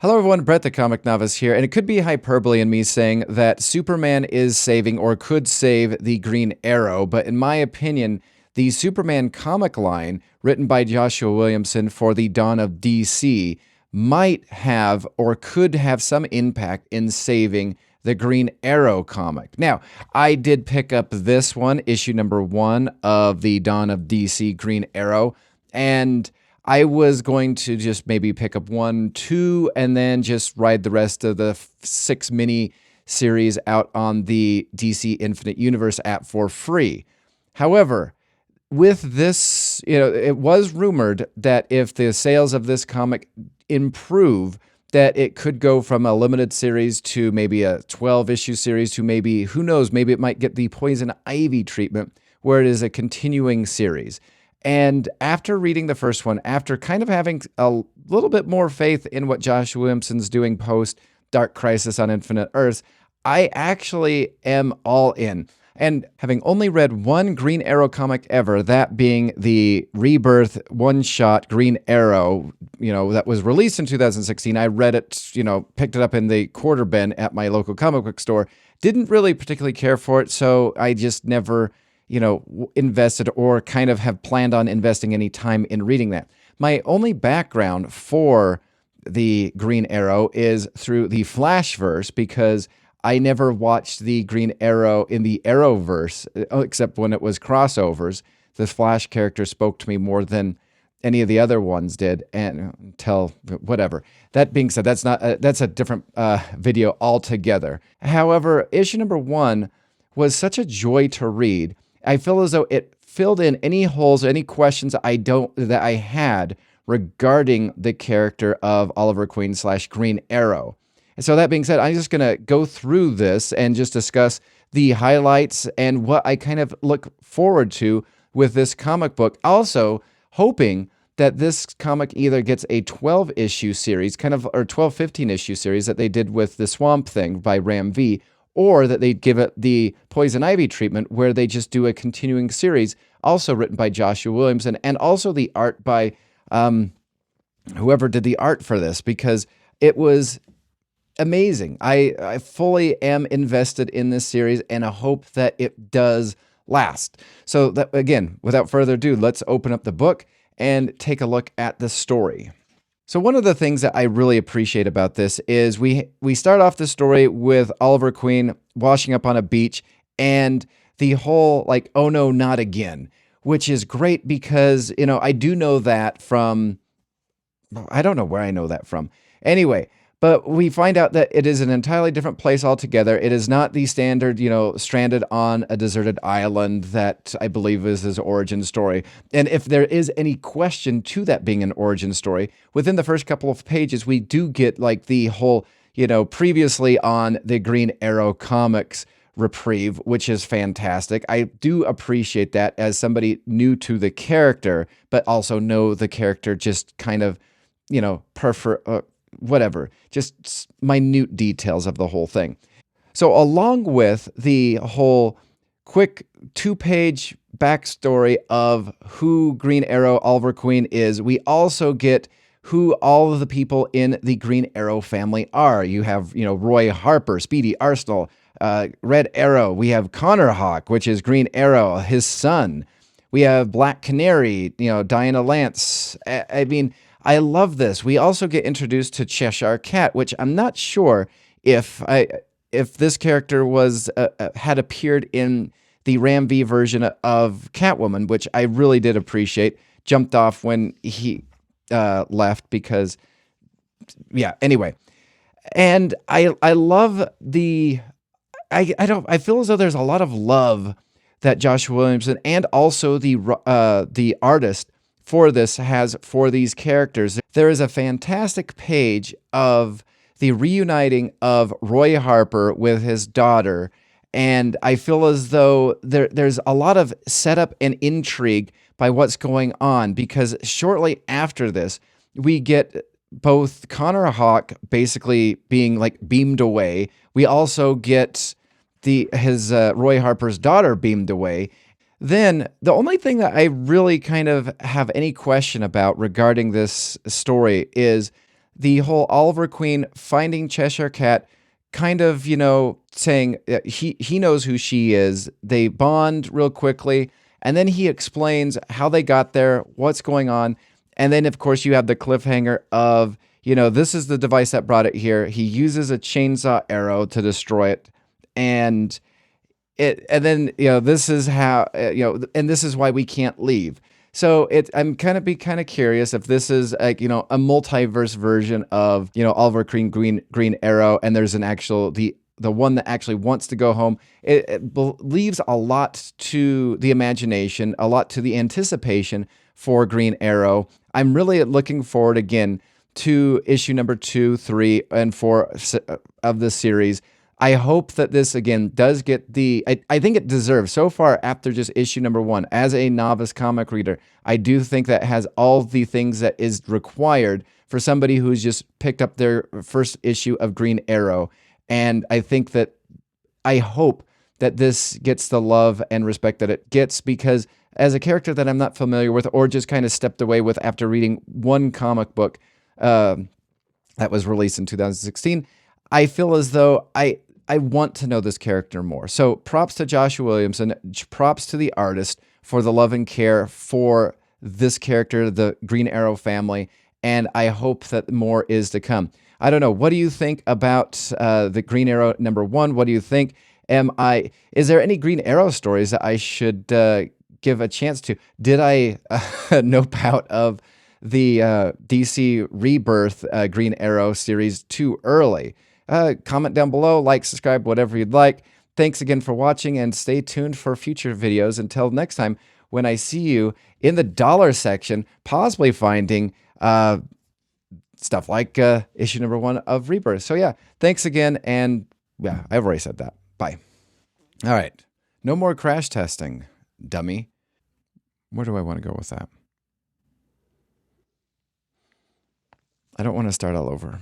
Hello everyone, Brett the Comic Novice here, and it could be hyperbole in me saying that Superman is saving or could save the Green Arrow, but in my opinion, the Superman comic line written by Joshua Williamson for the dawn of DC might have or could have some impact in saving the Green Arrow comic. Now, I did pick up this one, issue number 1 of the dawn of DC Green Arrow, and I was going to just maybe pick up 1, 2, and then just ride the rest of the 6 mini series out on the DC Infinite Universe app for free. However, with this, it was rumored that if the sales of this comic improve, that it could go from a limited series to maybe a 12-issue series to maybe, who knows, maybe it might get the Poison Ivy treatment where it is a continuing series. And after reading the first one, after kind of having a little bit more faith in what Josh Williamson's doing post Dark Crisis on Infinite Earths, I actually am all in. And having only read one Green Arrow comic ever, that being the Rebirth one-shot Green Arrow, that was released in 2016, I read it, picked it up in the quarter bin at my local comic book store, didn't really particularly care for it, so I just never invested or kind of have planned on investing any time in reading that. My only background for the Green Arrow is through the Flashverse, because I never watched the Green Arrow in the Arrowverse, except when it was crossovers. The Flash character spoke to me more than any of the other ones did, and until whatever. That being said, that's a different video altogether. However, issue number 1 was such a joy to read. I feel as though it filled in any holes, any questions that I had regarding the character of Oliver Queen / Green Arrow. And so that being said, I'm just going to go through this and just discuss the highlights and what I kind of look forward to with this comic book. Also, hoping that this comic either gets a 12-issue series, or 12, 15-issue series that they did with the Swamp Thing by Ram V, or that they'd give it the Poison Ivy treatment where they just do a continuing series, also written by Joshua Williamson, and also the art by whoever did the art for this, because it was amazing. I fully am invested in this series, and I hope that it does last. So that, again, without further ado, let's open up the book and take a look at the story. So one of the things that I really appreciate about this is we start off the story with Oliver Queen washing up on a beach, and the whole oh no, not again, which is great because, I do know that from, I don't know where I know that from. Anyway, but we find out that it is an entirely different place altogether. It is not the standard, stranded on a deserted island that I believe is his origin story. And if there is any question to that being an origin story, within the first couple of pages, we do get the whole, previously on the Green Arrow comics reprieve, which is fantastic. I do appreciate that as somebody new to the character, but also know the character just kind of, whatever, just minute details of the whole thing. So along with the whole quick 2-page backstory of who Green Arrow Oliver Queen is, we also get who all of the people in the Green Arrow family are. You have, Roy Harper, Speedy Arsenal, Red Arrow. We have Connor Hawk, which is Green Arrow, his son. We have Black Canary, Diana Lance. I love this. We also get introduced to Cheshire Cat, which I'm not sure if this character was had appeared in the Ram V version of Catwoman, which I really did appreciate. Jumped off when he left because, yeah. Anyway, and I love the I feel as though there's a lot of love that Joshua Williamson and also the artist for this has for these characters. There is a fantastic page of the reuniting of Roy Harper with his daughter, and I feel as though there's a lot of setup and intrigue by what's going on, because shortly after this, we get both Connor Hawk basically being beamed away. We also get his Roy Harper's daughter beamed away. Then the only thing that I really kind of have any question about regarding this story is the whole Oliver Queen finding Cheshire Cat, kind of, saying he knows who she is. They bond real quickly, and then he explains how they got there, what's going on. And then, of course, you have the cliffhanger of, this is the device that brought it here. He uses a chainsaw arrow to destroy it. And then, this is how, and this is why we can't leave. So I'm kind of curious if this is like, a multiverse version of, Oliver Queen, Green Arrow, and there's an actual, the one that actually wants to go home. It leaves a lot to the imagination, a lot to the anticipation for Green Arrow. I'm really looking forward again to issue number 2, 3, and 4 of this series. I hope that this, again, does get I think it deserves, so far after just issue number 1, as a novice comic reader, I do think that has all the things that is required for somebody who's just picked up their first issue of Green Arrow. And I hope that this gets the love and respect that it gets, because as a character that I'm not familiar with or just kind of stepped away with after reading one comic book that was released in 2016, I feel as though I want to know this character more. So props to Joshua Williamson, props to the artist for the love and care for this character, the Green Arrow family, and I hope that more is to come. I don't know. What do you think about the Green Arrow number 1? What do you think? Is there any Green Arrow stories that I should give a chance to? Did I nope out of the DC Rebirth Green Arrow series too early? Comment down below, like, subscribe, whatever you'd like. Thanks again for watching, and stay tuned for future videos. Until next time, when I see you in the dollar section, possibly finding stuff like issue number 1 of Rebirth. So yeah, thanks again, and yeah, I've already said that. Bye. All right, no more crash testing, dummy. Where do I want to go with that? I don't want to start all over.